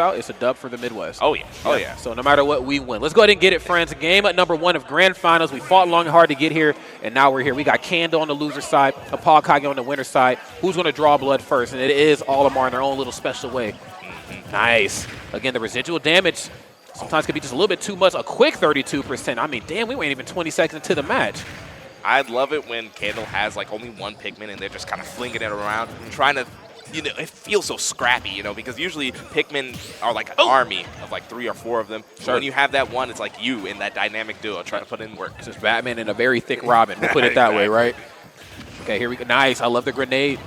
out, it's a dub for the Midwest. Oh, yeah. Oh, yeah. So no matter what, we win. Let's go ahead and get it, friends. Game at number 1 of Grand Finals. We fought long and hard to get here, and now we're here. We got Candle on the loser side, ApolloKage on the winner side. Who's going to draw blood first? And it is Olimar in their own little special way. Nice. Again, the residual damage sometimes can be just a little bit too much. A quick 32%. I mean, damn, we weren't even 20 seconds into the match. I'd love it when Candle has like only one Pikmin and they're just kind of flinging it around, trying to, you know, it feels so scrappy, you know, because usually Pikmin are like an army of like 3 or 4 of them. So when you have that one, it's like you in that dynamic duo trying to put in work. It's just Batman and a very thick Robin. We'll put it that way, right? Okay, here we go. Nice. I love the grenade.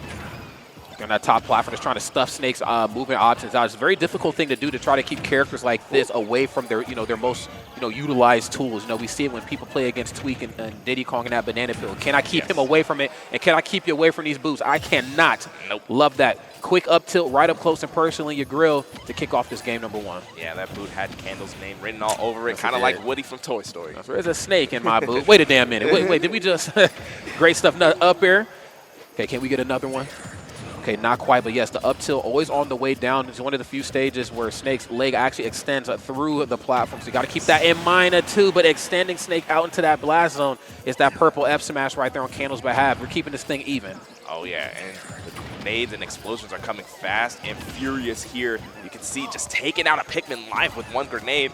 On that top platform is trying to stuff Snake's movement options out. It's a very difficult thing to do to try to keep characters like this away from their, you know, their most, you know, utilized tools. You know, we see it when people play against Tweak and Diddy Kong and that banana peel. Can I keep him away from it? And can I keep you away from these boosts? I cannot. Nope. Love that. Quick up tilt right up close and personal in your grill to kick off this game number 1. Yeah, that boot had Candle's name written all over it, kind of like Woody from Toy Story. There's a snake in my boot. Wait a damn minute. Wait, did we just great stuff up air? Okay, can we get another one? Okay, not quite, but yes, the up tilt always on the way down. It's one of the few stages where Snake's leg actually extends through the platform. So you got to keep that in mind too. But extending Snake out into that blast zone is that purple F smash right there on Candle's behalf. We're keeping this thing even. Oh yeah, and the grenades and explosions are coming fast and furious here. You can see just taking out a Pikmin live with one grenade.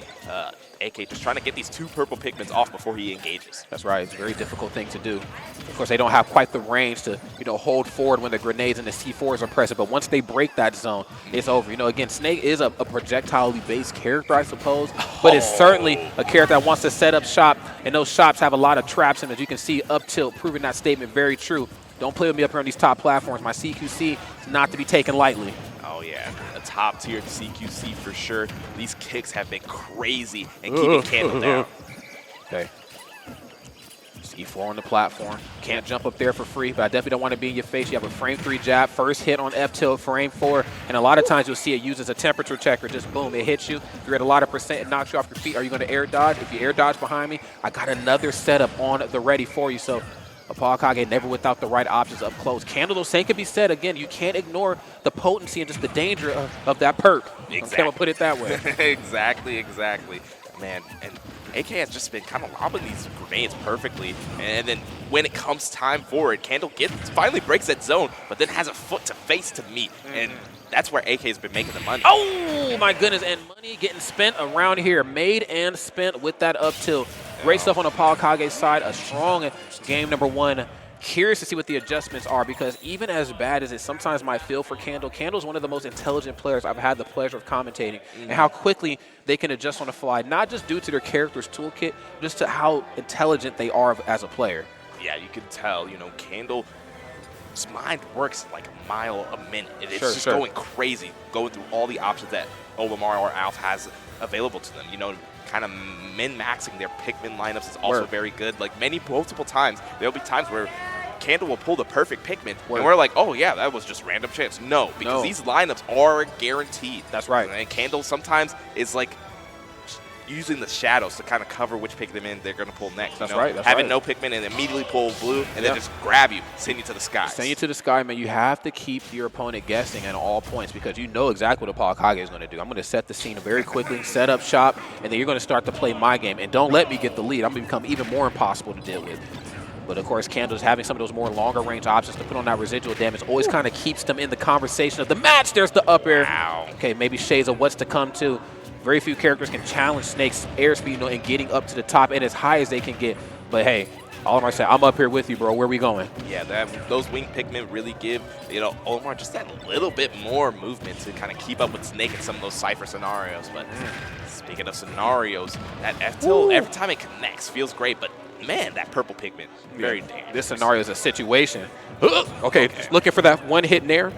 AK just trying to get these 2 purple Pikmins off before he engages. That's right. It's a very difficult thing to do. Of course, they don't have quite the range to, you know, hold forward when the grenades and the C4s are present. But once they break that zone, it's over. You know, again, Snake is a projectile-y based character, I suppose. But it's certainly a character that wants to set up shop. And those shops have a lot of traps in them. As you can see, up tilt, proving that statement very true. Don't play with me up here on these top platforms. My CQC is not to be taken lightly. Oh, yeah. A top-tier CQC for sure. These kicks have been crazy and keeping Candle down. Okay. C4 on the platform. Can't jump up there for free, but I definitely don't want to be in your face. You have a frame 3 jab, first hit on F tilt, frame 4, and a lot of times you'll see it used as a temperature checker. Just boom, it hits you. If you're at a lot of percent, it knocks you off your feet. Are you going to air dodge? If you air dodge behind me, I got another setup on the ready for you. So ApolloKage never without the right options up close. Candle, though, same can be said. Again, you can't ignore the potency and just the danger of that perp. Exactly. I'll put it that way. exactly. Man, and AK has just been kind of lobbing these grenades perfectly. And then when it comes time for it, Candle finally breaks that zone, but then has a foot to face to meet. And that's where AK has been making the money. Oh, my goodness. And money getting spent around here. Made and spent with that up tilt. Great stuff on ApolloKage's side. A strong game number 1. Curious to see what the adjustments are, because even as bad as it sometimes might feel for Candle, Candle's one of the most intelligent players I've had the pleasure of commentating, and how quickly they can adjust on the fly, not just due to their character's toolkit, just to how intelligent they are as a player. Yeah, you can tell, you know, Candle's mind works like a mile a minute. It's just going crazy, going through all the options that Olimar or Alf has available to them. You know, kind of min-maxing their Pikmin lineups is also very good. Like multiple times, there'll be times where Candle will pull the perfect Pikmin, and we're like, oh yeah, that was just random chance. No, because these lineups are guaranteed. That's right. And Candle sometimes is like using the shadows to kind of cover which Pikmin they're going to pull next. That's you know? right. That's Having right. no Pikmin and immediately pull blue, and then just grab you, send you to the sky. Send you to the sky, man. You have to keep your opponent guessing at all points, because you know exactly what ApolloKage is going to do. I'm going to set the scene very quickly, set up shop, and then you're going to start to play my game. And don't let me get the lead. I'm going to become even more impossible to deal with. But, of course, Candle's having some of those more longer-range options to put on that residual damage always kind of keeps them in the conversation of the match. There's the up air. Wow. Okay, maybe shades of what's to come, too. Very few characters can challenge Snake's airspeed, you know, and getting up to the top and as high as they can get. But, hey, Olimar said, I'm up here with you, bro. Where are we going? Yeah, those winged Pikmin really give, you know, Olimar just that little bit more movement to kind of keep up with Snake in some of those Cypher scenarios. But speaking of scenarios, that F-tilt, every time it connects, feels great. But, man, that purple Pikmin, very dangerous. This scenario is a situation. Okay, just looking for that one hit there.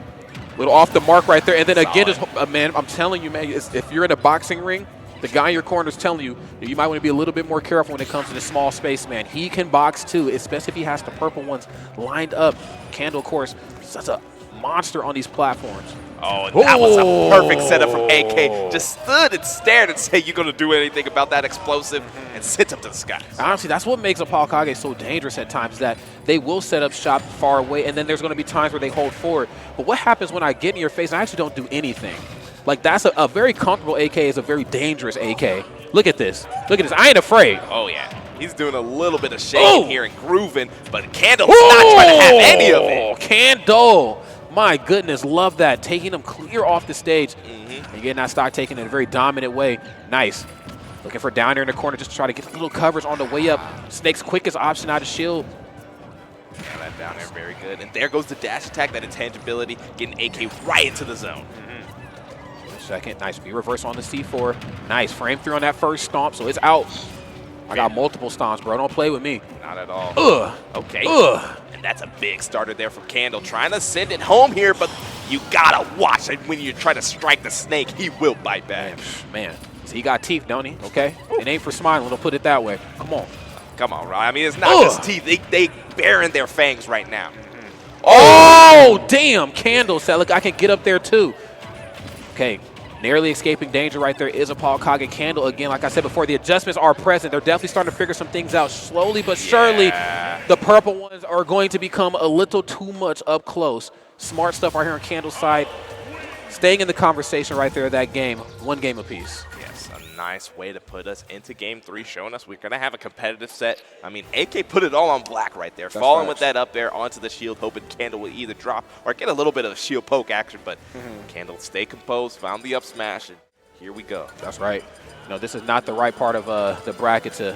Little off the mark right there. And then again, just, man, I'm telling you, man, if you're in a boxing ring, the guy in your corner is telling you, you might want to be a little bit more careful when it comes to the small space, man. He can box too, especially if he has the purple ones lined up. Candle, of course, such a monster on these platforms. Oh, and that was a perfect setup from AK. Just stood and stared and said, you going to do anything about that explosive, and sent up to the sky. Honestly, that's what makes ApolloKage so dangerous at times, that they will set up shop far away, and then there's going to be times where they hold forward. But what happens when I get in your face and I actually don't do anything? Like, that's a very comfortable AK is a very dangerous AK. Look at this. Look at this. I ain't afraid. Oh, yeah. He's doing a little bit of shaking here and grooving, but Candle's not trying to have any of it. Candle. My goodness, love that. Taking him clear off the stage. And getting that stock taken in a very dominant way. Nice. Looking for down there in the corner just to try to get little covers on the way up. Snake's quickest option out of shield. Yeah, that down there, very good. And there goes the dash attack, that intangibility, getting AK right into the zone. Second, nice B reverse on the C4. Nice frame through on that first stomp, so it's out. I got multiple stomps, bro. Don't play with me. Not at all. Okay. And that's a big starter there from Candle, trying to send it home here, but you gotta watch it when you try to strike the Snake. He will bite back. Man, so he got teeth, don't he? Okay. It ain't for smiling. We'll put it that way. Come on. Come on, Ryan. I mean, it's not just teeth. They baring their fangs right now. Oh, damn. Candle said, look, I can get up there too. Okay. Narrowly escaping danger right there is ApolloKage. Candle, again, like I said before, the adjustments are present. They're definitely starting to figure some things out slowly but surely. The purple ones are going to become a little too much up close. Smart stuff right here on Candle's side. Staying in the conversation right there of that game. One game apiece. Yes, a nice way to put us into game 3, showing us we're going to have a competitive set. I mean, AK put it all on black right there. Falling with that up there onto the shield, hoping Candle will either drop or get a little bit of shield poke action, but Candle stay composed, found the up smash, and here we go. That's right. You know, this is not the right part of the bracket to,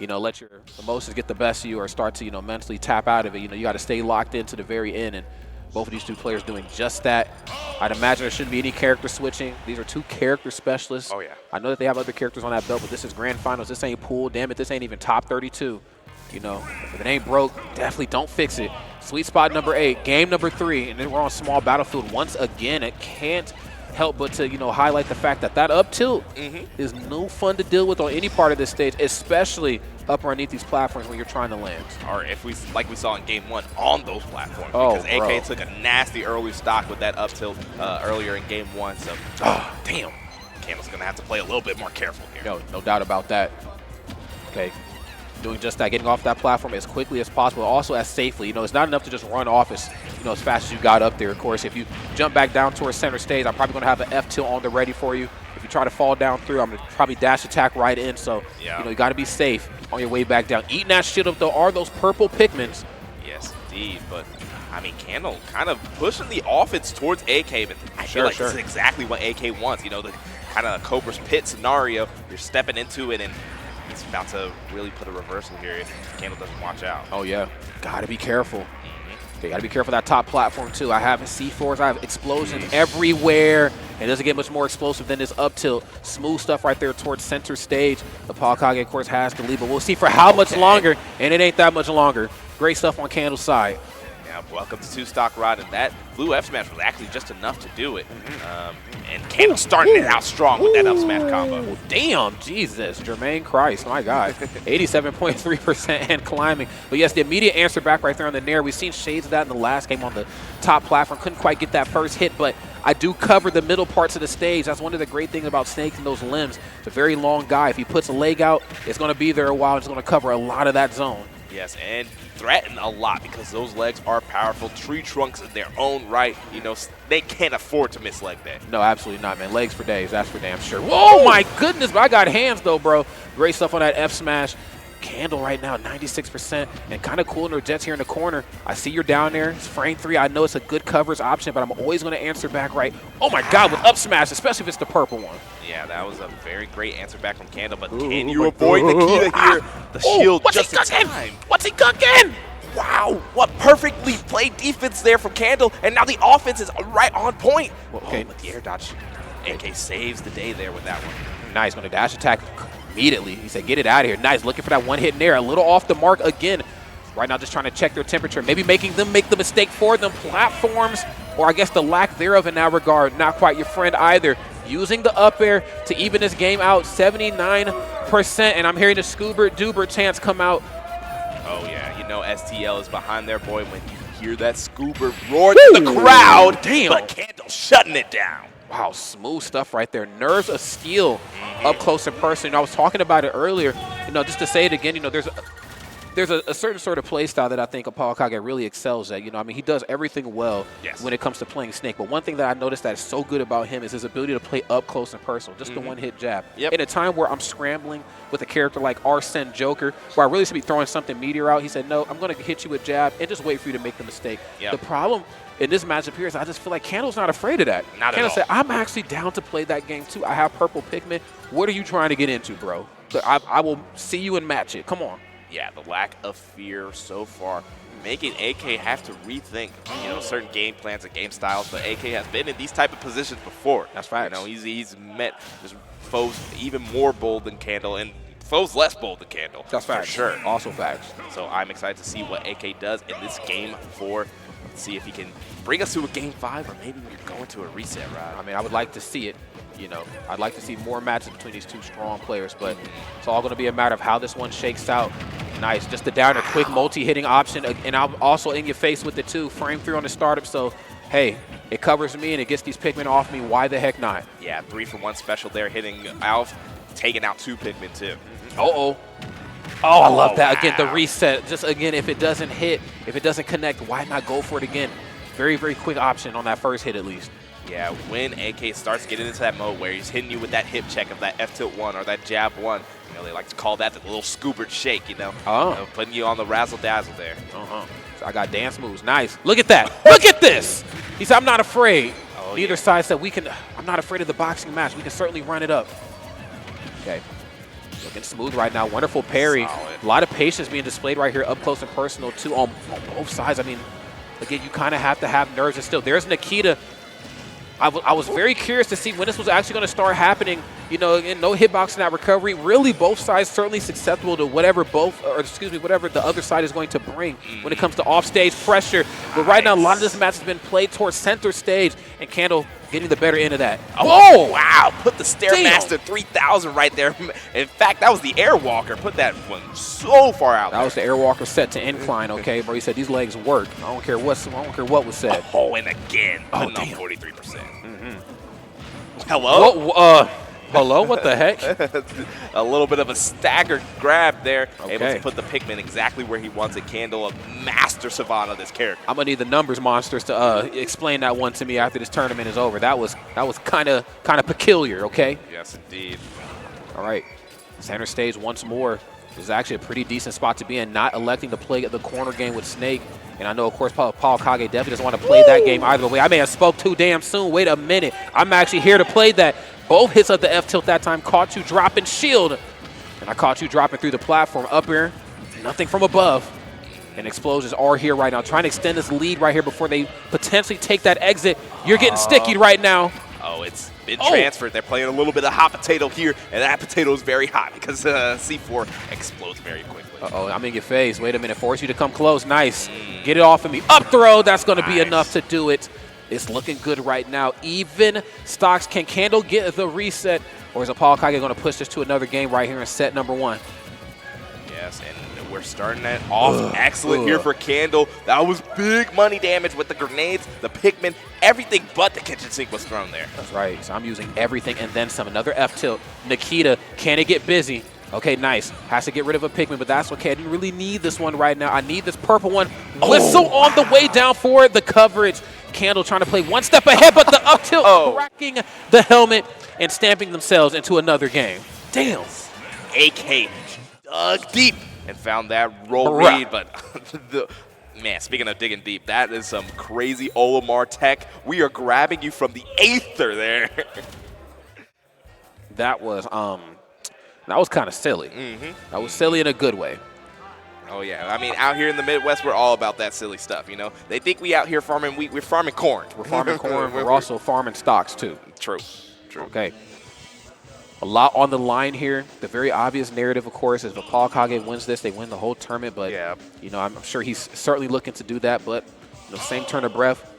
you know, let your emotions get the best of you or start to, you know, mentally tap out of it. You know, you got to stay locked into the very end, and both of these two players doing just that. I'd imagine there shouldn't be any character switching. These are two character specialists. Oh, yeah. I know that they have other characters on that belt, but this is grand finals. This ain't pool. Damn it, this ain't even top 32. You know, if it ain't broke, definitely don't fix it. Sweet spot number 8, game number 3, and then we're on small battlefield once again. It can't help but to, you know, highlight the fact that that up tilt is no fun to deal with on any part of this stage, especially up underneath these platforms when you're trying to land. Or if we, like we saw in game 1, on those platforms. Because AK took a nasty early stock with that up tilt earlier in game 1. So, damn. Candle's going to have to play a little bit more careful here. No doubt about that. Okay. Doing just that, getting off that platform as quickly as possible, also as safely. You know, it's not enough to just run off as, you know, as fast as you got up there. Of course, if you jump back down towards center stage, I'm probably going to have an F tilt on the ready for you. If you try to fall down through, I'm going to probably dash attack right in. So, you know, you got to be safe on your way back down. Eating that shit up, though, are those purple Pikmins. Yes, indeed. But, I mean, Candle kind of pushing the offense towards AK, but I feel like this is exactly what AK wants. You know, the kind of Cobra's Pit scenario. You're stepping into it, and it's about to really put a reversal here if Candle doesn't watch out. Oh, yeah. Got to be careful. You got to be careful of that top platform, too. I have C4s. I have explosions everywhere. It doesn't get much more explosive than this up tilt. Smooth stuff right there towards center stage. ApolloKage, of course, has the lead, but we'll see for how much longer, and it ain't that much longer. Great stuff on Candle's side. Yeah, welcome to 2-stock Rod, and that blue F smash was actually just enough to do it. And Candle starting it out strong with that up smash combo. Damn, Jesus, Jermaine Christ, my God. 87.3% and climbing. But yes, the immediate answer back right there on the Nair. We've seen shades of that in the last game on the top platform. Couldn't quite get that first hit, but I do cover the middle parts of the stage. That's one of the great things about Snake and those limbs. It's a very long guy. If he puts a leg out, it's going to be there a while. It's going to cover a lot of that zone. Yes, and threaten a lot because those legs are powerful. Tree trunks in their own right. You know, they can't afford to miss leg day. No, absolutely not, man. Legs for days, that's for damn sure. Whoa, my goodness, but I got hands, though, bro. Great stuff on that F smash. Candle right now, 96%, and kind of cool in their jets here in the corner. I see you're down there. It's frame 3. I know it's a good coverage option, but I'm always going to answer back right. Oh, my God, with up smash, especially if it's the purple one. Yeah, that was a very great answer back from Candle, but can you avoid the Kita here? The shield just in time. What's he cooking? Wow, what perfectly played defense there from Candle, and now the offense is right on point. Okay. But the air dodge, AK saves the day there with that one. Nice, going to dash attack immediately. He said, get it out of here. Nice, looking for that one hit in there. A little off the mark again. Right now just trying to check their temperature. Maybe making them make the mistake for them. Platforms, or I guess the lack thereof in that regard, not quite your friend either. Using the up air to even this game out, 79%. And I'm hearing the Scoober Doober chants come out. Oh, yeah. You know STL is behind their boy when you hear that Scoober roar to the crowd. Damn. But Candle shutting it down. Wow, smooth stuff right there. Nerves of steel up close and personal. You know, I was talking about it earlier. You know, just to say it again, you know, there's there's a certain sort of play style that I think ApolloKage really excels at. I mean, he does everything well when it comes to playing Snake. But one thing that I noticed that is so good about him is his ability to play up close and personal, just the one-hit jab. In a time where I'm scrambling with a character like Arsene Joker, where I really should be throwing something meteor out, he said, no, I'm going to hit you with jab and just wait for you to make the mistake. The problem in this matchup here is I just feel like Candle's not afraid of that. Candle said, I'm actually down to play that game too. I have purple Pikmin. What are you trying to get into, bro? I will see you and match it. Come on. Yeah, the lack of fear so far, making AK have to rethink, certain game plans and game styles. But AK has been in these type of positions before. That's right. He's met his foes even more bold than Candle and foes less bold than Candle. That's facts. For sure. Also facts. So I'm excited to see what AK does in this game 4. Let's see if he can bring us to a game 5, or maybe we're going to a reset, Rod. I mean, I would like to see it. I'd like to see more matches between these two strong players, but it's all going to be a matter of how this one shakes out. Nice, just the downer, quick multi-hitting option, and I'm also in your face with it too. Frame 3 on the startup, so hey, it covers me and it gets these Pikmin off me. Why the heck not? Yeah, 3 for 1 special there, hitting Alf, taking out 2 Pikmin too. Oh, I love that. Again, the reset. Just again, if it doesn't hit, if it doesn't connect, why not go for it again? Very, very quick option on that first hit at least. Yeah, when AK starts getting into that mode where he's hitting you with that hip check of that F-tilt 1 or that jab 1, they like to call that the little scoopered shake, putting you on the razzle-dazzle there. So I got dance moves. Nice. Look at that. Look at this. He said, I'm not afraid. Neither side said, I'm not afraid of the boxing match. We can certainly run it up. Okay. Looking smooth right now. Wonderful parry. Solid. A lot of patience being displayed right here, up close and personal, too, on both sides. I mean, again, you kind of have to have nerves. And still, there's Nikita. I was very curious to see when this was actually going to start happening. Again, no hitbox in that recovery. Really, both sides certainly susceptible to whatever whatever the other side is going to bring when it comes to offstage pressure. But right now, a lot of this match has been played towards center stage, and Candle getting the better end of that. Oh, wow. Put the Stairmaster 3000 right there. In fact, that was the Airwalker. Put that one so far out. That was the Airwalker set to incline, okay, bro. He said these legs work. I don't care what was said. Oh, and again, putting on 43%. Hello? Hello? What the heck? A little bit of a staggered grab there. Okay. Able to put the Pikmin exactly where he wants it. Candle, a master savant of this character. I'm going to need the numbers monsters to explain that one to me after this tournament is over. That was kind of peculiar, okay? Yes, indeed. All right. Center stage once more. This is actually a pretty decent spot to be in, not electing to play the corner game with Snake. And I know, of course, ApolloKage definitely doesn't want to play that game either way. I may have spoke too damn soon. Wait a minute. I'm actually here to play that. Both hits of the F-tilt that time. Caught you dropping shield. And I caught you dropping through the platform. Up here, nothing from above. And explosions are here right now. Trying to extend this lead right here before they potentially take that exit. You're getting sticky right now. Oh, it's been transferred. They're playing a little bit of hot potato here, and that potato is very hot because C4 explodes very quickly. I'm in your face. Wait a minute. Force you to come close. Nice. Get it off of me. Up throw. That's going to be enough to do it. It's looking good right now. Even stocks. Can Candle get the reset, or is ApolloKage going to push this to another game right here in set number 1? Yes, and we're starting that off excellent here for Candle. That was big money damage with the grenades, the Pikmin, everything but the kitchen sink was thrown there. That's right. So I'm using everything and then some. Another F-tilt. Nikita, can it get busy? Okay, nice. Has to get rid of a Pikmin, but that's okay. I didn't really need this one right now. I need this purple one. Whistle on the way down for the coverage. Candle trying to play one step ahead, but the up tilt cracking the helmet and stamping themselves into another game. Damn. AK dug deep and found that roll read, but man, speaking of digging deep, that is some crazy Olimar tech. We are grabbing you from the aether there. That was kind of silly. That was silly in a good way. Oh, yeah. I mean, out here in the Midwest, we're all about that silly stuff, They think we out here farming wheat. We're farming corn. We're farming corn. We're also farming stocks, too. True. Okay. A lot on the line here. The very obvious narrative, of course, is if ApolloKage wins this, they win the whole tournament. But, I'm sure he's certainly looking to do that. But, same turn of breath.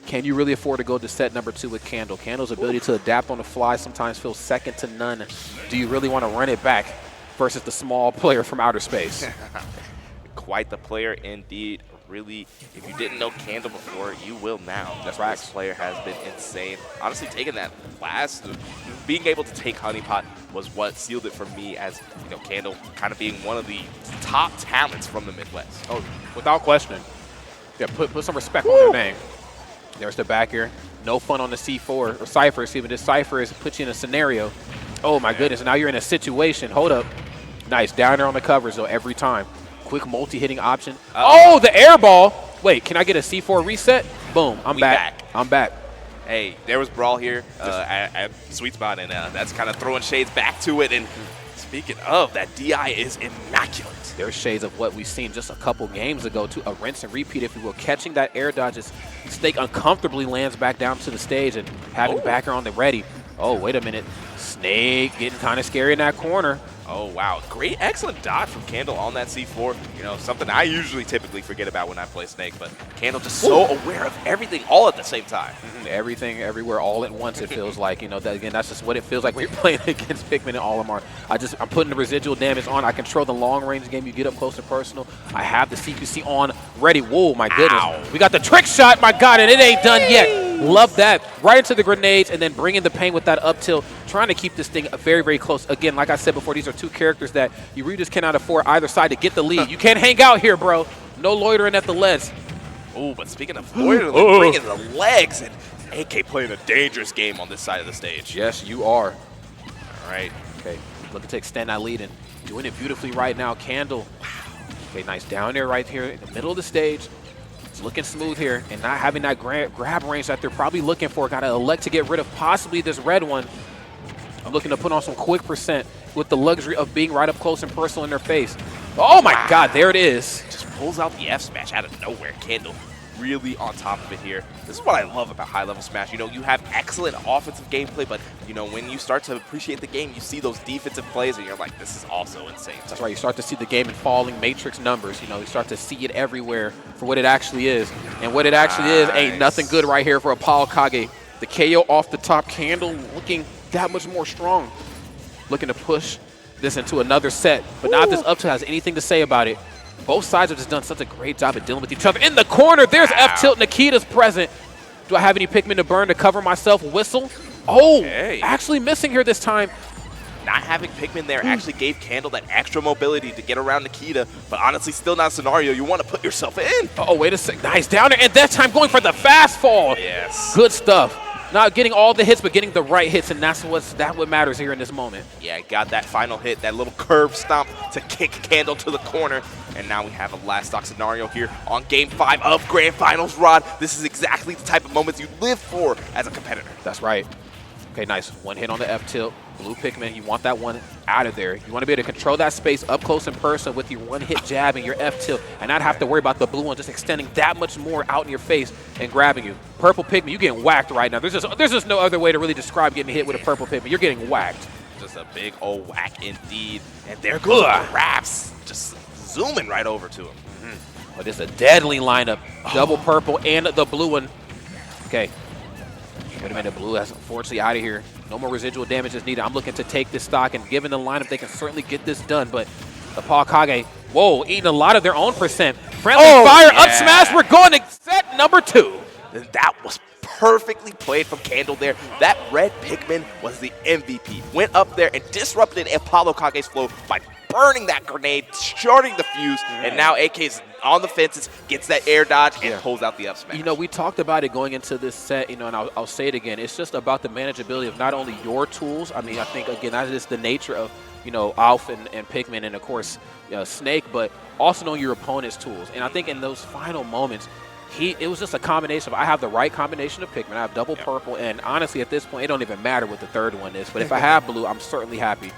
Can you really afford to go to set number 2 with Candle? Candle's ability to adapt on the fly sometimes feels second to none. Do you really want to run it back versus the small player from outer space? Quite the player indeed. really, if you didn't know Candle before, you will now. That's right. This player has been insane. Honestly, taking that last, being able to take Honeypot was what sealed it for me as, you know, Candle kind of being one of the top talents from the Midwest. Oh, without question. Yeah, put some respect on their name. There's the back here. No fun on the C4 or Cypher. Even this Cypher is put you in a scenario. Oh my goodness! Now you're in a situation. Hold up. Nice down there on the covers though every time. Quick multi-hitting option. Oh, the air ball. Wait, can I get a C4 reset? Boom. I'm back. I'm back. Hey, there was Brawl here at Sweet Spot, and that's kind of throwing shades back to it. And speaking of, that DI is immaculate. There's shades of what we've seen just a couple games ago to a rinse and repeat, if you will. Catching that air dodge as Snake uncomfortably lands back down to the stage and having backer on the ready. Oh, wait a minute. Snake getting kind of scary in that corner. Oh, wow. Great, excellent dodge from Candle on that C4. You know, something I usually typically forget about when I play Snake, but Candle just so aware of everything all at the same time. Everything, everywhere, all at once, it feels like. You know, that, again, that's just what it feels like when you're playing against Pikmin and Olimar. I'm putting the residual damage on. I control the long-range game. You get up close and personal. I have the CQC on, ready. Whoa, my goodness. Ow. We got the trick shot, my God, and it ain't done yet. Love that. Right into the grenades and then bringing the pain with that up tilt, trying to keep this thing very, very close. Again, like I said before, these are two characters that you really just cannot afford either side to get the lead. You can't hang out here, bro. No loitering at the legs. Oh, but speaking of loitering, bringing the legs, and AK playing a dangerous game on this side of the stage. Yes, you are. All right. Okay, looking to extend that lead and doing it beautifully right now. Candle. Wow. Okay, nice down there right here in the middle of the stage. It's looking smooth here and not having that grab range that they're probably looking for. Got to elect to get rid of possibly this red one. I'm looking to put on some quick percent with the luxury of being right up close and personal in their face. Oh my God, there it is. Just pulls out the F smash out of nowhere. Candle really on top of it here. This is what I love about high-level Smash. You know, you have excellent offensive gameplay, but, you know, when you start to appreciate the game, you see those defensive plays, and you're like, this is also insane. That's right. You start to see the game in falling matrix numbers. You know, you start to see it everywhere for what it actually is. And what it actually is ain't nothing good right here for ApolloKage. The KO off the top. Candle looking that much more strong. Looking to push this into another set. But not if this up tilt has anything to say about it. Both sides have just done such a great job at dealing with each other. In the corner, there's F-tilt. Nikita's present. Do I have any Pikmin to burn to cover myself? Whistle. Oh, actually missing here this time. Not having Pikmin there actually gave Candle that extra mobility to get around Nikita, but honestly, still not a scenario you want to put yourself in. Oh, wait a second. Nice down there, and that time going for the fast fall. Yes. Good stuff. Not getting all the hits, but getting the right hits, and that's what matters here in this moment. Yeah, got that final hit, that little curve stomp to kick Candle to the corner. And now we have a last stock scenario here on Game 5 of Grand Finals, Rod. This is exactly the type of moments you live for as a competitor. That's right. Okay, nice. One hit on the F-tilt. Blue Pikmin, you want that one out of there. You want to be able to control that space up close and personal with your one-hit jab and your F-tilt and not have to worry about the blue one just extending that much more out in your face and grabbing you. Purple Pikmin, you're getting whacked right now. There's just no other way to really describe getting hit with a purple Pikmin. You're getting whacked. Just a big old whack indeed. And there goes the wraps. Just zooming right over to him. But it's a deadly lineup. Double purple and the blue one. Okay. Wait a minute, blue is unfortunately out of here. No more residual damage is needed. I'm looking to take this stock, and given the lineup, they can certainly get this done. But the ApolloKage, whoa, eating a lot of their own percent. Friendly fire, up smash. We're going to set number 2. And that was perfectly played from Candle there. That red Pikmin was the MVP. Went up there and disrupted ApolloKage's flow by burning that grenade, shorting the fuse, and now AK's on the fences, gets that air dodge, and pulls out the up smash. You know, we talked about it going into this set, you know, and I'll say it again. It's just about the manageability of not only your tools. I mean, I think, again, that is the nature of, you know, Alf and Pikmin and, of course, Snake, but also knowing your opponent's tools. And I think in those final moments, it was just a combination of I have the right combination of Pikmin. I have double purple, and honestly, at this point, it don't even matter what the third one is. But if I have blue, I'm certainly happy.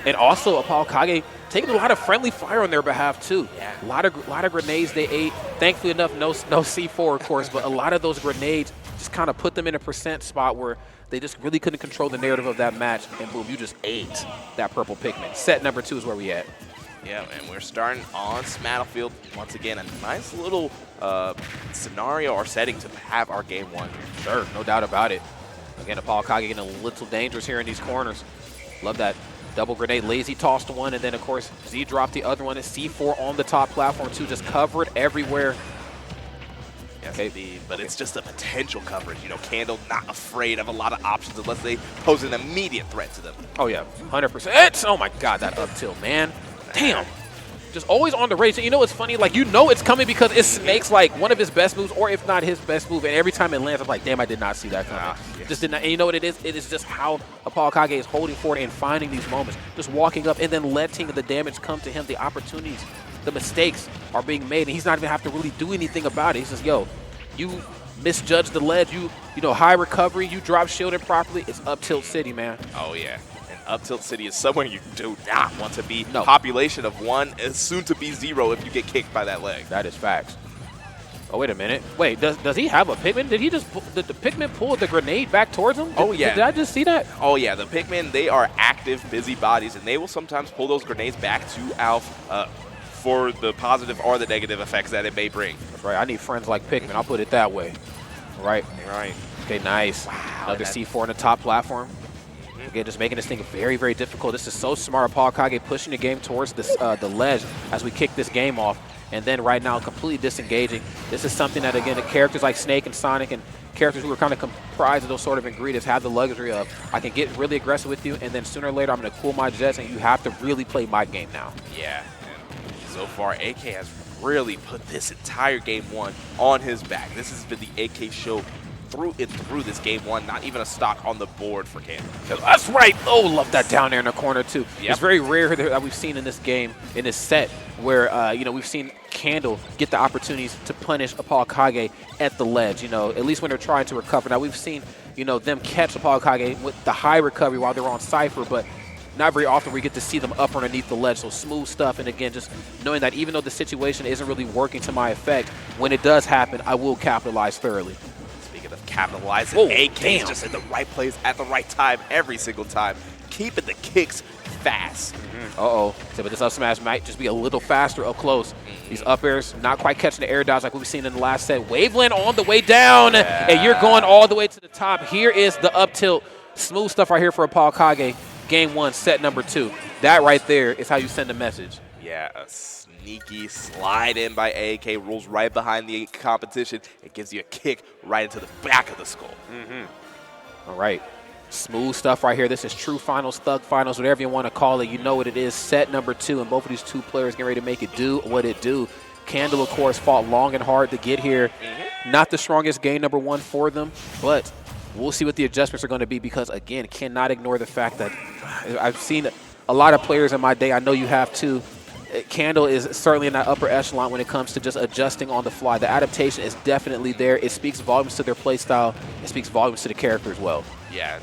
And also, ApolloKage taking a lot of friendly fire on their behalf, too. Yeah. A lot of grenades they ate. Thankfully enough, no C4, of course, but a lot of those grenades just kind of put them in a percent spot where they just really couldn't control the narrative of that match. And boom, you just ate that purple Pikmin. Set number 2 is where we at. Yeah, and we're starting on Smattlefield. Once again, a nice little scenario or setting to have our game 1 here. Sure, no doubt about it. Again, ApolloKage getting a little dangerous here in these corners. Love that. Double grenade, lazy tossed one, and then, of course, Z dropped the other one. And C4 on the top platform, too, just covered everywhere. Yes, indeed. But it's just a potential coverage. You know, Candle not afraid of a lot of options unless they pose an immediate threat to them. Oh, yeah, 100%. Oh, my God, that up tilt, man. Damn. Just always on the race. And you know what's funny? Like, you know it's coming because it Snake's, like, one of his best moves, or if not his best move. And every time it lands, I'm like, damn, I did not see that coming. Yes. Just did not. And you know what it is? It is just how ApolloKage is holding forward and finding these moments. Just walking up and then letting the damage come to him. The opportunities, the mistakes are being made. And he's not even have to really do anything about it. He's just, yo, you misjudged the ledge. You know, high recovery. You drop shielded properly. It's up tilt city, man. Oh, yeah. Up Tilt City is somewhere you do not want to be. No. Population of 1 is soon to be 0 if you get kicked by that leg. That is facts. Oh, wait a minute. Wait, does he have a Pikmin? Did he just did the Pikmin pull the grenade back towards him? Oh, yeah. Did I just see that? Oh, yeah. The Pikmin, they are active busybodies, and they will sometimes pull those grenades back to Alf for the positive or the negative effects that it may bring. That's right. I need friends like Pikmin. I'll put it that way. Right. Right. Okay, nice. Wow, Another C4 on the top platform. Again, just making this thing very, very difficult. This is so smart. ApolloKage pushing the game towards this, the ledge as we kick this game off. And then right now, completely disengaging. This is something that, again, the characters like Snake and Sonic and characters who are kind of comprised of those sort of ingredients have the luxury of, I can get really aggressive with you, and then sooner or later, I'm going to cool my jets, and you have to really play my game now. Yeah. And so far, AK has really put this entire game 1 on his back. This has been the AK show through this game 1, not even a stock on the board for Candle. That's right. Oh, love that down there in the corner, too. Yep. It's very rare that we've seen in this game, in this set, where, you know, we've seen Candle get the opportunities to punish ApolloKage at the ledge, you know, at least when they're trying to recover. Now, we've seen, you know, them catch ApolloKage with the high recovery while they're on Cypher, but not very often we get to see them up underneath the ledge. So smooth stuff, and again, just knowing that even though the situation isn't really working to my effect, when it does happen, I will capitalize thoroughly. Of capitalizing, AK is just in the right place at the right time every single time, keeping the kicks fast. Uh-oh. So, but this up smash might just be a little faster up close. These up airs not quite catching the air dodge like we've seen in the last set. Waveland on the way down, and you're going all the way to the top. Here is the up tilt. Smooth stuff right here for ApolloKage. Game 1, set number 2. That right there is how you send a message. Yeah, a sneaky slide in by AK, rolls right behind the competition. It gives you a kick right into the back of the skull. All right. Smooth stuff right here. This is true finals, thug finals, whatever you want to call it. You know what it is. Set number 2, and both of these two players getting ready to make it do what it do. Candle, of course, fought long and hard to get here. Not the strongest game number 1 for them, but we'll see what the adjustments are going to be because, again, cannot ignore the fact that I've seen a lot of players in my day. I know you have too. Candle is certainly in that upper echelon when it comes to just adjusting on the fly. The adaptation is definitely there. It speaks volumes to their play style. It speaks volumes to the character as well. Yeah,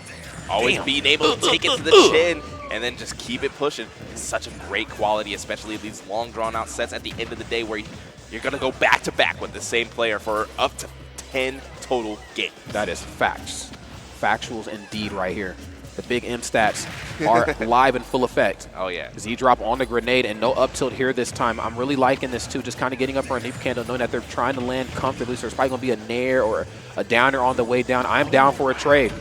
always being able to take it to the chin and then just keep it pushing. It's such a great quality, especially these long drawn-out sets at the end of the day where you're going to go back-to-back with the same player for up to 10 total games. That is facts. Factuals indeed right here. The big M stats are live in full effect. Oh, yeah. Z-drop on the grenade and no up tilt here this time. I'm really liking this, too, just kind of getting up underneath Candle, knowing that they're trying to land comfortably, so there's probably going to be a nair or a downer on the way down. I'm down for a trade.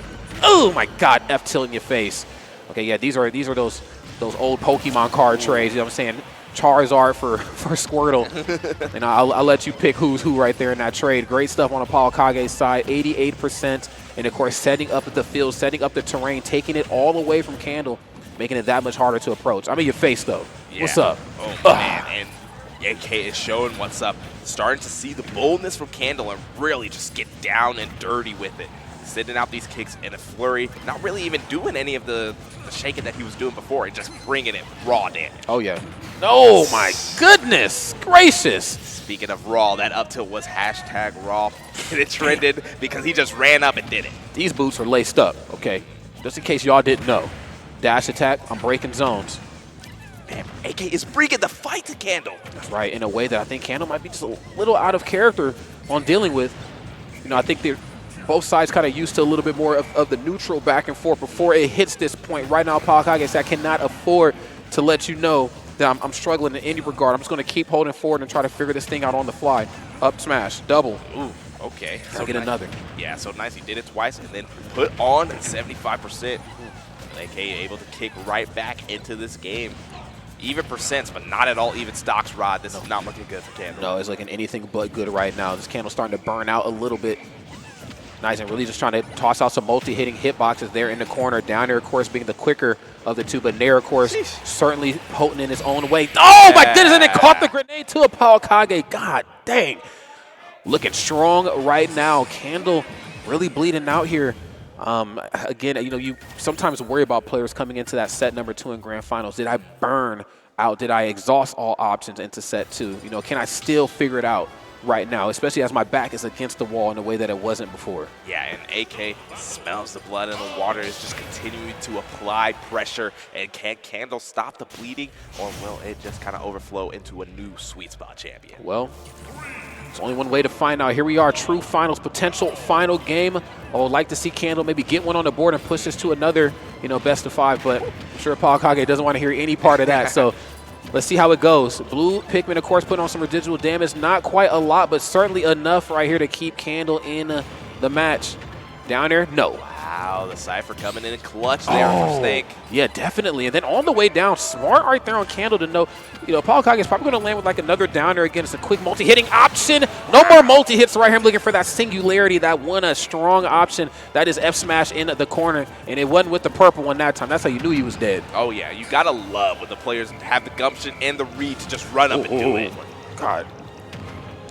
Oh, my God, F tilt in your face. Okay, yeah, these are those old Pokemon card trades, you know what I'm saying? Charizard for Squirtle. And I'll let you pick who's who right there in that trade. Great stuff on ApolloKage's side, 88%. And, of course, setting up the field, setting up the terrain, taking it all away from Candle, making it that much harder to approach. I'm in your face, though. Yeah. What's up? Oh, man. And AK is showing what's up. Starting to see the boldness from Candle and really just get down and dirty with it. Sending out these kicks in a flurry, not really even doing any of the shaking that he was doing before, and just bringing it raw damage. Oh, yeah. Oh, my goodness gracious. Speaking of raw, that up tilt was #raw. And it trended because he just ran up and did it. These boots are laced up, okay? Just in case y'all didn't know. Dash attack, I'm breaking zones. Man, AK is bringing the fight to Candle. That's right, in a way that I think Candle might be just a little out of character on dealing with. You know, I think they're both sides kind of used to a little bit more of the neutral back and forth before it hits this point. Right now, ApolloKage, I cannot afford to let you know that I'm struggling in any regard. I'm just going to keep holding forward and try to figure this thing out on the fly. Up smash, double. Ooh, okay. So get another. Yeah, so nice. He did it twice and then put on 75%. AK able to kick right back into this game. Even percents, but not at all even stocks, Rod. This is not looking good for Candle. No, it's looking anything but good right now. This Candle's starting to burn out a little bit. Nice, and really just trying to toss out some multi-hitting hitboxes there in the corner. Down there, of course, being the quicker of the two, but Nair, of course, certainly potent in his own way. Oh, my goodness, and it caught the grenade to ApolloKage. God dang. Looking strong right now. Candle really bleeding out here. Again, you know, you sometimes worry about players coming into that set number 2 in grand finals. Did I burn out? Did I exhaust all options into set 2? You know, can I still figure it out right now, especially as my back is against the wall in a way that it wasn't before? Yeah, and AK smells the blood in the water, is just continuing to apply pressure. And can Candle stop the bleeding, or will it just kind of overflow into a new sweet spot champion? Well, there's only one way to find out. Here we are, true finals, potential final game. I would like to see Candle maybe get one on the board and push this to another, you know, best of 5, but I'm sure ApolloKage doesn't want to hear any part of that. So let's see how it goes. Blue Pikmin, of course, putting on some residual damage. Not quite a lot, but certainly enough right here to keep Candle in the match. Down there, no. Wow, the Cypher coming in clutch there for Snake. Yeah, definitely. And then on the way down, smart right there on Candle to know, you know, ApolloKage is probably going to land with like another downer again. It's a quick multi-hitting option. No more multi-hits right here. I'm looking for that singularity, that one, a strong option. That is F smash in the corner, and it wasn't with the purple one that time. That's how you knew he was dead. Oh, yeah. You got to love when the players have the gumption and the read to just run up and do it. God.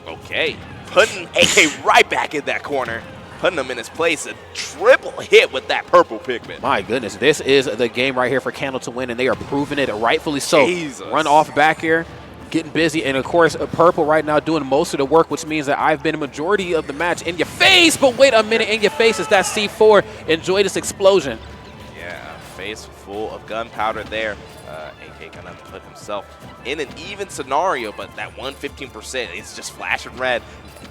Okay. Putting AK right back in that corner. Putting him in his place, a triple hit with that purple Pikmin. My goodness, this is the game right here for Candle to win, and they are proving it rightfully so. Jesus. Run off back here, getting busy, and of course, purple right now doing most of the work, which means that I've been a majority of the match in your face, but wait a minute, in your face is that C4. Enjoy this explosion. Yeah, a face full of gunpowder there. AK gonna put himself in an even scenario, but that 115% is just flashing red.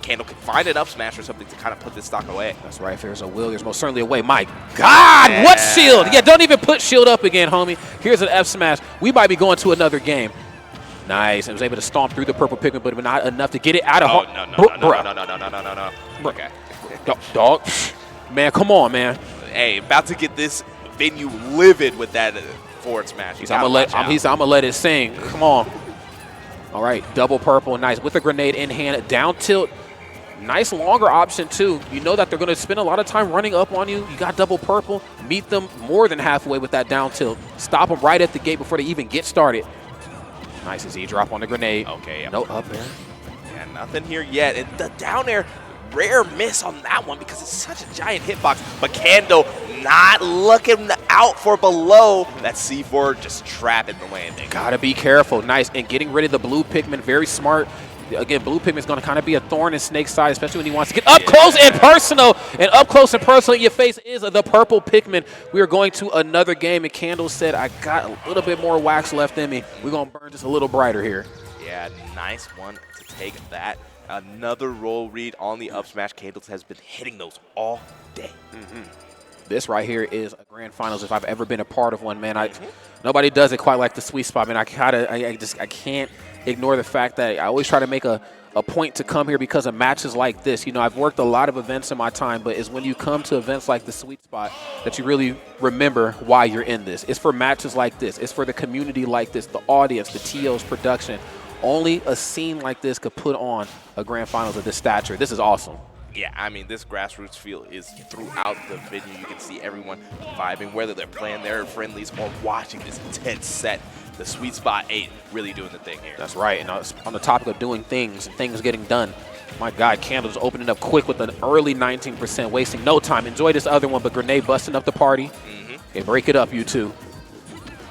Candle can find an up smash or something to kind of put this stock away. That's right. If there's a will, there's most certainly a way. My God, yeah. What shield? Yeah, don't even put shield up again, homie. Here's an F smash. We might be going to another game. Nice. And was able to stomp through the purple Pikmin, but not enough to get it out of home. No. Okay. Dog. Man, come on, man. Hey, about to get this venue livid with that forward smash. I'm gonna let it sing. Come on. All right, double purple, nice. With a grenade in hand, down tilt. Nice longer option, too. You know that they're going to spend a lot of time running up on you. You got double purple. Meet them more than halfway with that down tilt. Stop them right at the gate before they even get started. Nice as he drop on the grenade. Okay. Yep. No up air. Yeah, nothing here yet. And the down air, rare miss on that one because it's such a giant hitbox. But Candle not looking out for below. That C4 just trapping the landing. Gotta be careful. Nice. And getting rid of the blue Pikmin, very smart. Again, blue Pikmin is going to kind of be a thorn in Snake's side, especially when he wants to get up close and personal. And up close and personal in your face is the purple Pikmin. We are going to another game, and Candle said, I got a little bit more wax left in me. We're going to burn just a little brighter here. Yeah, nice one to take that. Another roll read on the up smash. Candle has been hitting those all day. This right here is a grand finals if I've ever been a part of one, man. Nobody does it quite like the sweet spot, man. I can't ignore the fact that I always try to make a point to come here because of matches like this. You know, I've worked a lot of events in my time, but it's when you come to events like the sweet spot that you really remember why you're in this. It's for matches like this. It's for the community like this, the audience, the TO's production. Only a scene like this could put on a grand finals of this stature. This is awesome. Yeah, I mean, this grassroots feel is throughout the venue. You can see everyone vibing, whether they're playing their friendlies or watching this intense set. The Sweet Spot 8 really doing the thing here. That's right. And on the topic of doing things and things getting done, my God, Candle's opening up quick with an early 19%, wasting no time. Enjoy this other one, but grenade busting up the party. Okay, break it up, you two.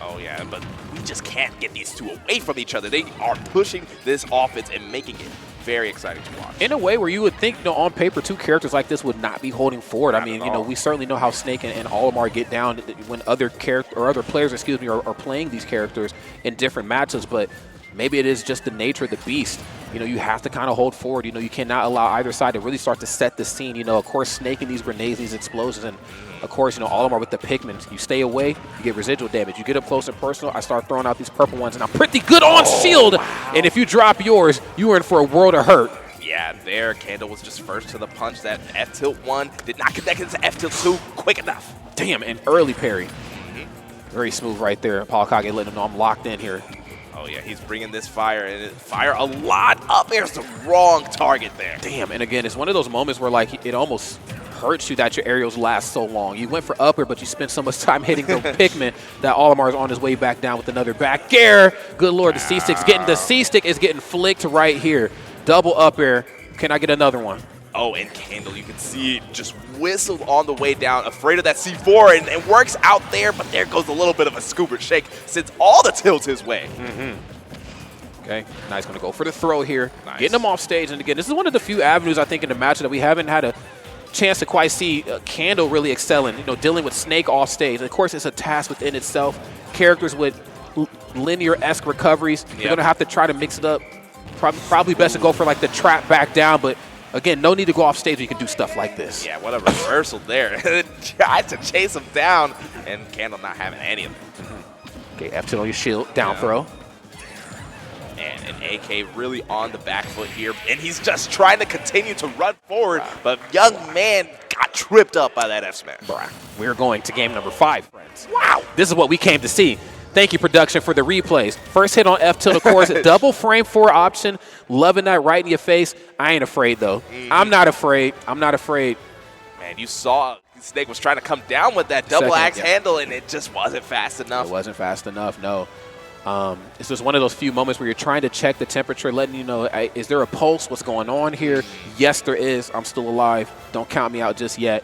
Oh, yeah, but we just can't get these two away from each other. They are pushing this offense and making it very exciting to watch. In a way where you would think, you know, on paper, two characters like this would not be holding forward. I mean, you know, we certainly know how Snake and Olimar get down when other players, excuse me, are playing these characters in different matches, but maybe it is just the nature of the beast. You know, you have to kind of hold forward. You know, you cannot allow either side to really start to set the scene. You know, of course, Snake and these grenades, these explosions, and of course, you know, Olimar with the Pikmin. You stay away, you get residual damage. You get up close and personal, I start throwing out these purple ones, and I'm pretty good on shield. Wow. And if you drop yours, you are in for a world of hurt. Yeah, there, Candle was just first to the punch. That F-tilt 1 did not connect into F-tilt 2 quick enough. Damn, and early parry. Very smooth right there. ApolloKage letting him know I'm locked in here. Oh, yeah, he's bringing this fire, and fire a lot up. There's the wrong target there. Damn, and again, it's one of those moments where, like, it almost hurts you that your aerials last so long. You went for upper, but you spent so much time hitting the Pikmin that Olimar is on his way back down with another back air. Good Lord, the C-stick is getting flicked right here. Double up air. Can I get another one? Oh, and Candle, you can see just whistled on the way down, afraid of that C4, and it works out there, but there goes a little bit of a scoop or shake, sends all the tilts his way. Okay, nice, gonna go for the throw here. Nice. Getting him off stage, and again, this is one of the few avenues I think in the match that we haven't had a chance to quite see Candle really excelling, dealing with Snake off stage. And of course, it's a task within itself. Characters with linear-esque recoveries, you're gonna have to try to mix it up. Probably best to go for like the trap back down, but again, no need to go off stage when you can do stuff like this. Yeah, what a reversal there. Tried to chase him down, and Candle not having any of them. Okay, F2 on your shield, down throw. And an AK really on the back foot here, and he's just trying to continue to run forward, but young man got tripped up by that F-smash. We're going to game number 5, friends. Wow, this is what we came to see. Thank you, production, for the replays. First hit on F tilt, of course, double frame 4 option. Loving that right in your face. I ain't afraid, though. I'm not afraid. I'm not afraid. Man, you saw Snake was trying to come down with that double axe handle, and it just wasn't fast enough. It wasn't fast enough, no. It's just one of those few moments where you're trying to check the temperature, letting you know, is there a pulse? What's going on here? Yes, there is. I'm still alive. Don't count me out just yet.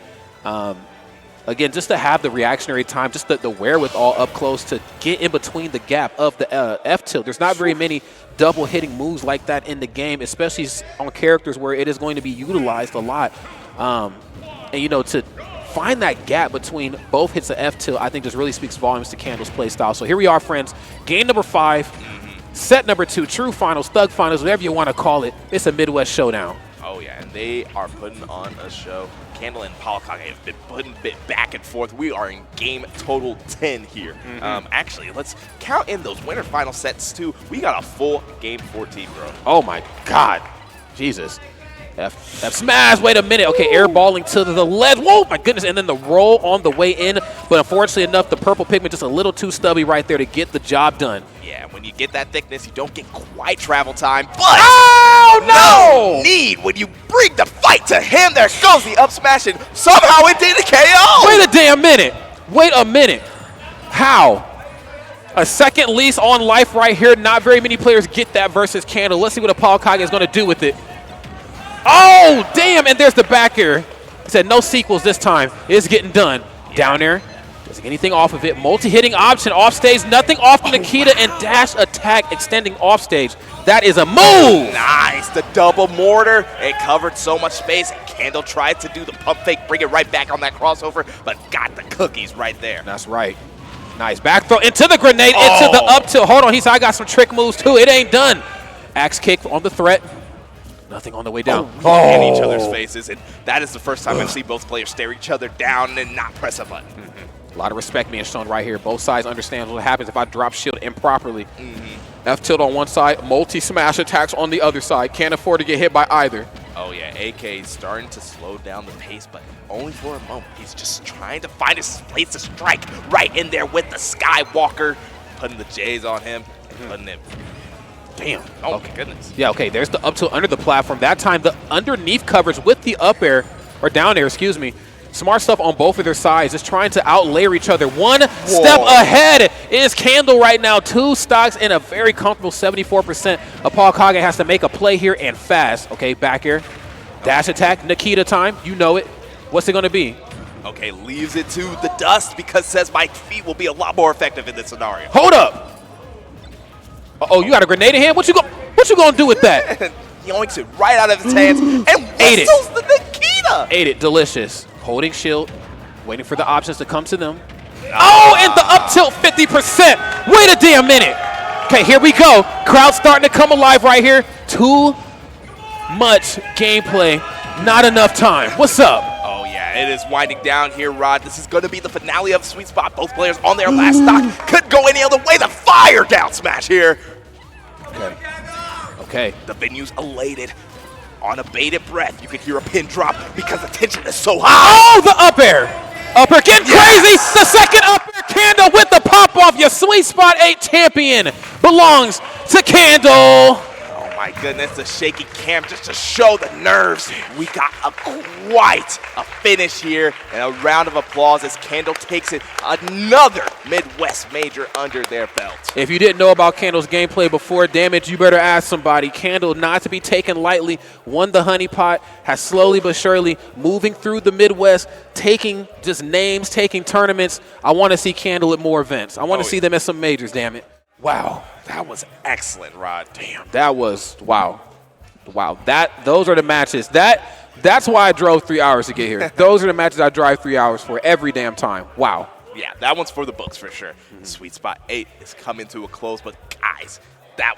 Again, just to have the reactionary time, just the wherewithal up close to get in between the gap of the F-tilt. There's not very many double hitting moves like that in the game, especially on characters where it is going to be utilized a lot. And, to find that gap between both hits of F-tilt, I think just really speaks volumes to Candle's play style. So here we are, friends. Game number 5, set number 2, true finals, thug finals, whatever you want to call it. It's a Midwest showdown. Oh, yeah, and they are putting on a show. Candle and ApolloKage have been putting a bit back and forth. We are in game total 10 here. Actually, let's count in those winter final sets, too. We got a full game 14, bro. Oh, my God. Jesus. F smash. Wait a minute. Okay, airballing to the ledge. Whoa, my goodness. And then the roll on the way in. But unfortunately enough, the purple Pikmin just a little too stubby right there to get the job done. Yeah, when you get that thickness, you don't get quite travel time. But no need when you bring the fight to him. There goes the up smash, and somehow it did a KO. Wait a damn minute. Wait a minute. How? A second lease on life right here. Not very many players get that versus Candle. Let's see what ApolloKage is going to do with it. Oh, damn, and there's the back air. He said no sequels this time. It's getting done. Down air. Doesn't get anything off of it. Multi-hitting option off stage. Nothing off the Nikita, and dash attack extending off stage. That is a move. Nice. The double mortar. It covered so much space. Candle tried to do the pump fake, bring it right back on that crossover, but got the cookies right there. That's right. Nice back throw into the grenade, into the up tilt. Hold on, he said I got some trick moves too. It ain't done. Axe kick on the threat. Nothing on the way down. In each other's faces, and that is the first time I've seen both players stare each other down and not press a button. A lot of respect being shown right here. Both sides understand what happens if I drop shield improperly. F-tilt on one side, multi-smash attacks on the other side. Can't afford to get hit by either. Oh yeah, AK is starting to slow down the pace, but only for a moment. He's just trying to find his place to strike right in there with the Skywalker, putting the J's on him, and putting him. Damn. Oh, my goodness. Yeah, okay, there's the up tilt under the platform. That time, the underneath coverage with the up air, or down air, excuse me. Smart stuff on both of their sides, just trying to outlayer each other. One step ahead is Candle right now. 2 stocks in a very comfortable 74%. ApolloKage has to make a play here and fast. Okay, back air. Dash attack, Nikita time. You know it. What's it going to be? Okay, leaves it to the dust because says my feet will be a lot more effective in this scenario. Hold up. Uh-oh, you got a grenade in hand? What you gonna do with that? Yoinks it right out of his hands and whistles the Nikita. Ate it, delicious. Holding shield, waiting for the options to come to them. Oh, and the up tilt 50%. Wait a damn minute. Okay, here we go. Crowd starting to come alive right here. Too much gameplay, not enough time. What's up? Oh yeah, it is winding down here, Rod. This is going to be the finale of Sweet Spot. Both players on their last stock. Could go any other way. The fire down smash here. Okay. The venue's elated. On a bated breath, you can hear a pin drop because the tension is so high. Oh, the up air. Up air getting crazy. The second up air, Candle with the pop. Sweet Spot 8 champion belongs to Candle. Oh my goodness, the shaky cam just to show the nerves. We got quite a finish here, and a round of applause as Candle takes it another Midwest major under their belt. If you didn't know about Candle's gameplay before, damn it, you better ask somebody. Candle, not to be taken lightly, won the honey pot, has slowly but surely moving through the Midwest, taking just names, taking tournaments. I want to see Candle at more events. I want to see them at some majors, damn it. Wow, that was excellent, Rod. Damn. That was, wow. Wow, those are the matches. That's why I drove 3 hours to get here. Those are the matches I drive 3 hours for every damn time. Wow. Yeah, that one's for the books for sure. Sweet Spot 8 is coming to a close, but guys, that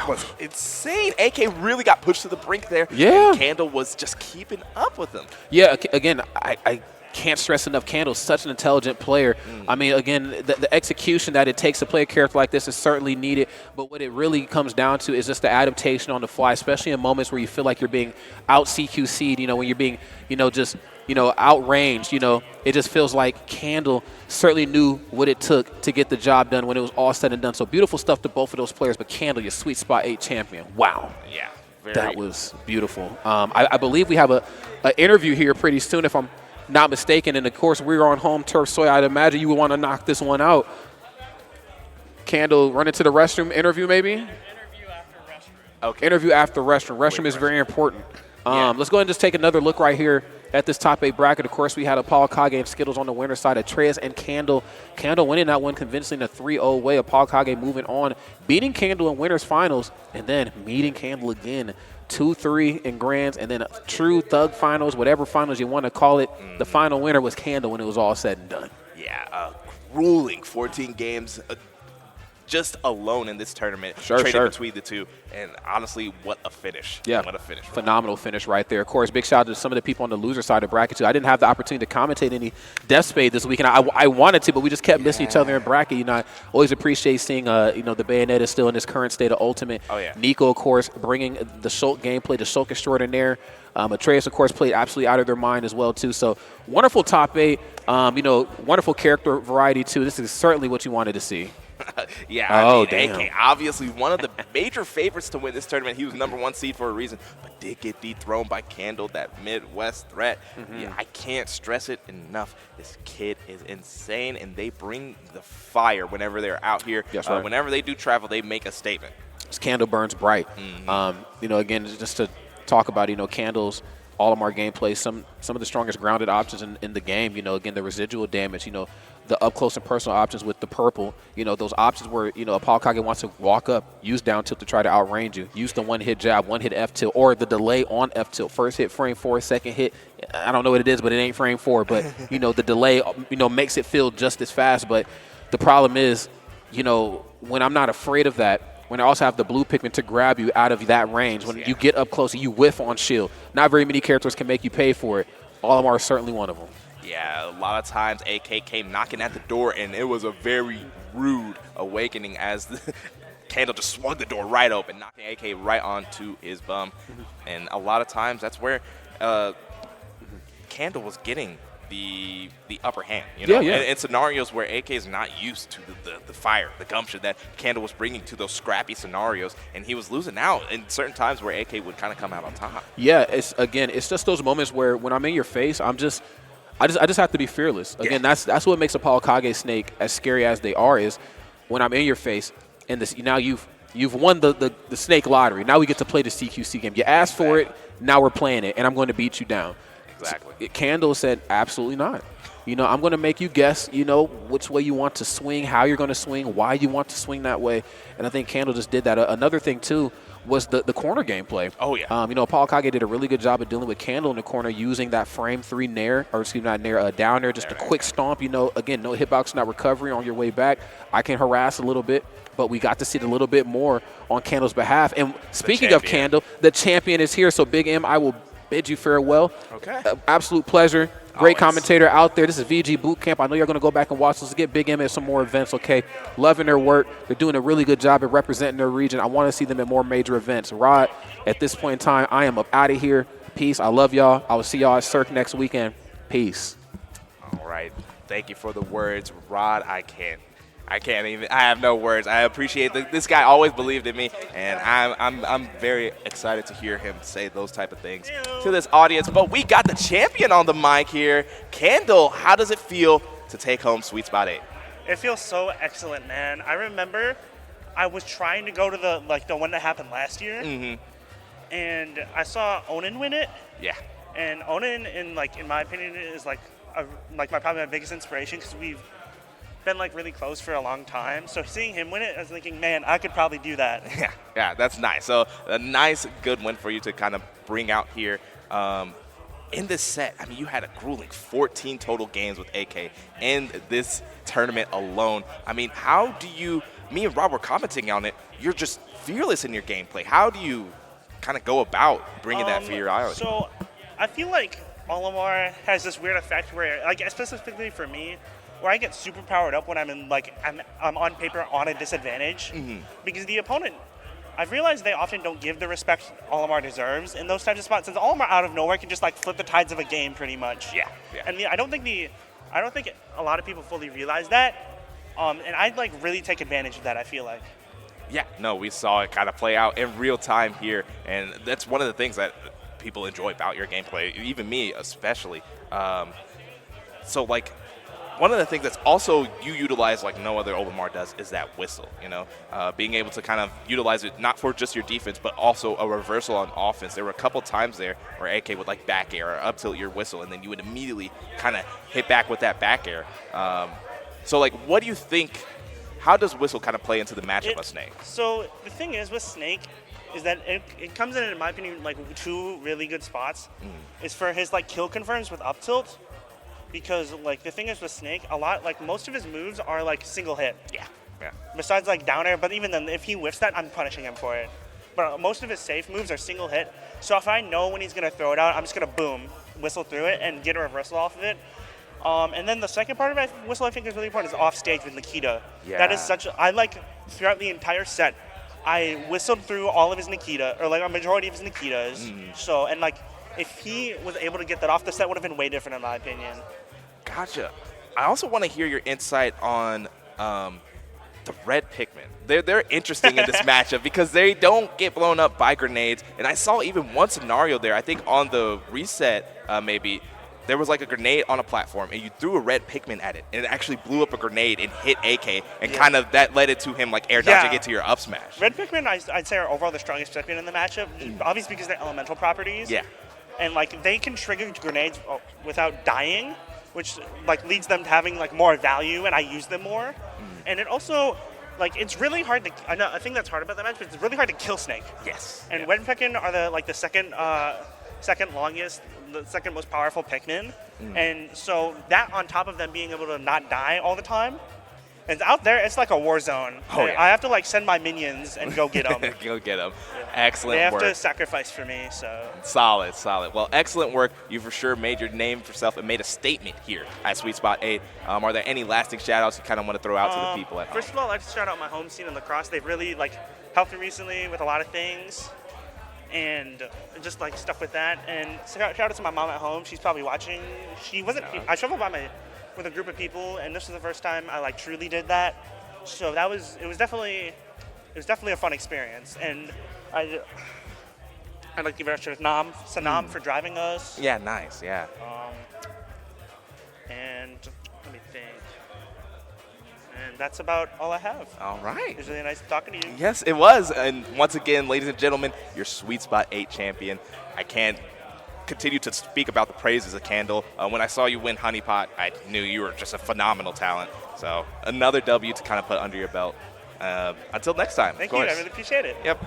was insane. AK really got pushed to the brink there. Yeah. And Candle was just keeping up with him. Yeah, again, I can't stress enough, Candle's such an intelligent player. I mean, again, the execution that it takes to play a character like this is certainly needed, but what it really comes down to is just the adaptation on the fly, especially in moments where you feel like you're being out-CQC'd, when you're being, just outranged, it just feels like Candle certainly knew what it took to get the job done when it was all said and done. So beautiful stuff to both of those players, but Candle, your Sweet Spot 8 champion. Wow. Yeah. That was beautiful. I believe we have an interview here pretty soon, if I'm not mistaken, and of course we're on home turf, so I'd imagine you would want to knock this one out. Candle, run into the restroom interview maybe? Interview after restroom. Okay. Interview after restroom. Restroom is very important. Let's go ahead and just take another look right here at this top 8 bracket. Of course, we had ApolloKage and Skittles on the winner's side. Atreus and Candle. Candle winning that one convincingly in a 3-0 way. ApolloKage moving on, beating Candle in winners finals, and then meeting Candle again. 2-3 in grands, and then a true thug finals, whatever finals you want to call it. The final winner was Candle when it was all said and done. Yeah, grueling 14 games just alone in this tournament. Sure. Between the two, and honestly, what a finish. Yeah, what a finish. Phenomenal finish right there. Of course, big shout out to some of the people on the loser side of the bracket, too. I didn't have the opportunity to commentate any Death Spade this weekend. I wanted to, but we just kept missing each other in bracket. I always appreciate seeing, the Bayonetta still in this current state of Ultimate. Oh, yeah. Nico, of course, bringing the Shulk gameplay, the Shulk extraordinaire. Atreus, of course, played absolutely out of their mind as well, too. So wonderful top 8, wonderful character variety, too. This is certainly what you wanted to see. Yeah, damn. AK, obviously one of the major favorites to win this tournament. He was #1 seed for a reason, but did get dethroned by Candle, that Midwest threat. Yeah, I can't stress it enough. This kid is insane, and they bring the fire whenever they're out here. Yes, right. Whenever they do travel, they make a statement. This Candle burns bright. Again, just to talk about, Candle's Olimar gameplay, some of the strongest grounded options in the game. Again, the residual damage, the up close and personal options with the purple, those options where, ApolloKage wants to walk up, use down tilt to try to outrange you, use the one-hit jab, one-hit F-tilt, or the delay on F-tilt. First hit, frame 4, second hit, I don't know what it is, but it ain't frame 4. But, the delay, makes it feel just as fast. But the problem is, when I'm not afraid of that, when I also have the blue pigment to grab you out of that range, when you get up close and you whiff on shield, not very many characters can make you pay for it. Olimar is certainly one of them. Yeah, a lot of times AK came knocking at the door, and it was a very rude awakening as the Candle just swung the door right open, knocking AK right onto his bum. And a lot of times that's where Candle was getting the upper hand, in scenarios where AK is not used to the fire, the gumption that Candle was bringing to those scrappy scenarios, and he was losing out in certain times where AK would kind of come out on top. Yeah, it's just those moments where when I'm in your face, I just have to be fearless. Again, that's what makes ApolloKage Snake as scary as they are, is when I'm in your face, and this now you've won the Snake lottery. Now we get to play the CQC game. You asked for it, now we're playing it, and I'm going to beat you down. Exactly. Candle said, absolutely not. I'm going to make you guess, which way you want to swing, how you're going to swing, why you want to swing that way. And I think Candle just did that. Another thing, too, was the corner gameplay. Oh, yeah. ApolloKage did a really good job of dealing with Candle in the corner, using that frame 3 nair, or excuse me, not nair, down there, just a quick stomp. Again, no hitbox, not recovery on your way back. I can harass a little bit, but we got to see it a little bit more on Candle's behalf. And speaking of Candle, the champion is here. So, Big M, I will bid you farewell. Okay. Absolute pleasure. Great Always. Commentator out there. This is VGBootCamp. I know you're going to go back and watch this. Let's get Big M at some more events, okay? Loving their work. They're doing a really good job at representing their region. I want to see them at more major events. Rod, at this point in time, I am up out of here. Peace. I love y'all. I will see y'all at Cirque next weekend. Peace. All right. Thank you for the words, Rod. I can't I can't even. I have no words. I appreciate this guy always believed in me, and I'm very excited to hear him say those type of things to this audience. But we got the champion on the mic here, Kendall. How does it feel to take home Sweet Spot 8? It feels so excellent, man. I remember I was trying to go to the one that happened last year, and I saw Onan win it. Yeah. And Onan, in my opinion, is probably my biggest inspiration because we've been really close for a long time. So seeing him win it, I was thinking, man, I could probably do that. Yeah, that's nice. So a nice, good win for you to kind of bring out here. In this set, I mean, you had a grueling 14 total games with AK in this tournament alone. I mean, how do you, me and Rob were commenting on it, you're just fearless in your gameplay. How do you kind of go about bringing that for your island? So I feel like Olimar has this weird effect where, specifically for me, where I get super powered up when I'm in, I'm on paper on a disadvantage. Because the opponent, I've realized they often don't give the respect Olimar deserves in those types of spots, since Olimar out of nowhere can just flip the tides of a game pretty much. Yeah. And I don't think a lot of people fully realize that. And I really take advantage of that, I feel like. Yeah, no, we saw it kind of play out in real time here, and that's one of the things that people enjoy about your gameplay, even me especially. One of the things that's also you utilize like no other Olimar does is that whistle, being able to kind of utilize it not for just your defense, but also a reversal on offense. There were a couple times there where AK would back air or up tilt your whistle, and then you would immediately kind of hit back with that back air. What do you think, how does whistle kind of play into the matchup of Snake? So the thing is with Snake is that it comes in my opinion, two really good spots. Is for his kill confirms with up tilt. Because the thing is with Snake, a lot most of his moves are single hit. Yeah. Besides down air, but even then, if he whiffs that, I'm punishing him for it. But most of his safe moves are single hit. So if I know when he's gonna throw it out, I'm just gonna boom, whistle through it, and get a reversal off of it. And then the second part of my whistle I think is really important is off stage with Nikita. Yeah. That is throughout the entire set, I whistled through all of his Nikita, or a majority of his Nikitas. So if he was able to get that off, the set would have been way different in my opinion. Gotcha. I also want to hear your insight on the red Pikmin. They're interesting in this matchup because they don't get blown up by grenades. And I saw even one scenario there, I think on the reset maybe, there was a grenade on a platform and you threw a red Pikmin at it and it actually blew up a grenade and hit AK and kind of that led it to him air dodging it to your up smash. Red Pikmin I'd say are overall the strongest Pikmin in the matchup, obviously because they're elemental properties. Yeah. And they can trigger grenades without dying, which leads them to having more value, and I use them more. And it also it's really hard to I think that's hard about that match, but it's really hard to kill Snake. Yes. And Red Pikmin are the second longest, the second most powerful Pikmin. And so that on top of them being able to not die all the time, and out there it's like a war zone. Oh, yeah. I have to send my minions and go get them. Go get them. Yeah. Excellent work. They have to sacrifice for me, so. Solid. Well, excellent work. You for sure made your name for yourself and made a statement here at Sweet Spot 8. Are there any lasting shout-outs you kind of want to throw out to the people at home? First of all, I'd like to shout out my home scene in lacrosse. They've really helped me recently with a lot of things, and just stuff with that. And shout out to my mom at home. She's probably watching. She wasn't. I traveled with a group of people, and this was the first time I truly did that. So it was definitely a fun experience, and I'd like to give a shout out to Sanam for driving us. Yeah, nice. Yeah. And let me think. And that's about all I have. All right. It was really nice talking to you. Yes, it was. And once again, ladies and gentlemen, your Sweet Spot 8 champion. I can't continue to speak about the praises of Kendall. When I saw you win Honey Pot, I knew you were just a phenomenal talent. So another W to kind of put under your belt. Until next time. Thank you. I really appreciate it. Yep.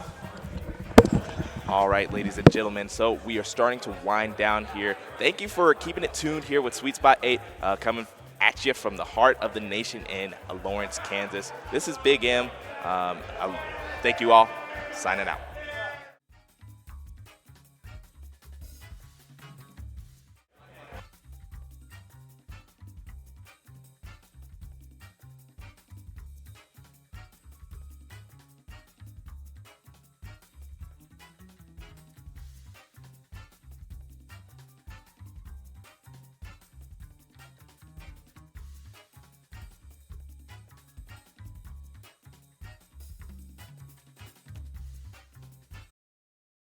All right, ladies and gentlemen, so we are starting to wind down here. Thank you for keeping it tuned here with Sweet Spot 8, coming at you from the heart of the nation in Lawrence, Kansas. This is Big M. Thank you all. Signing out.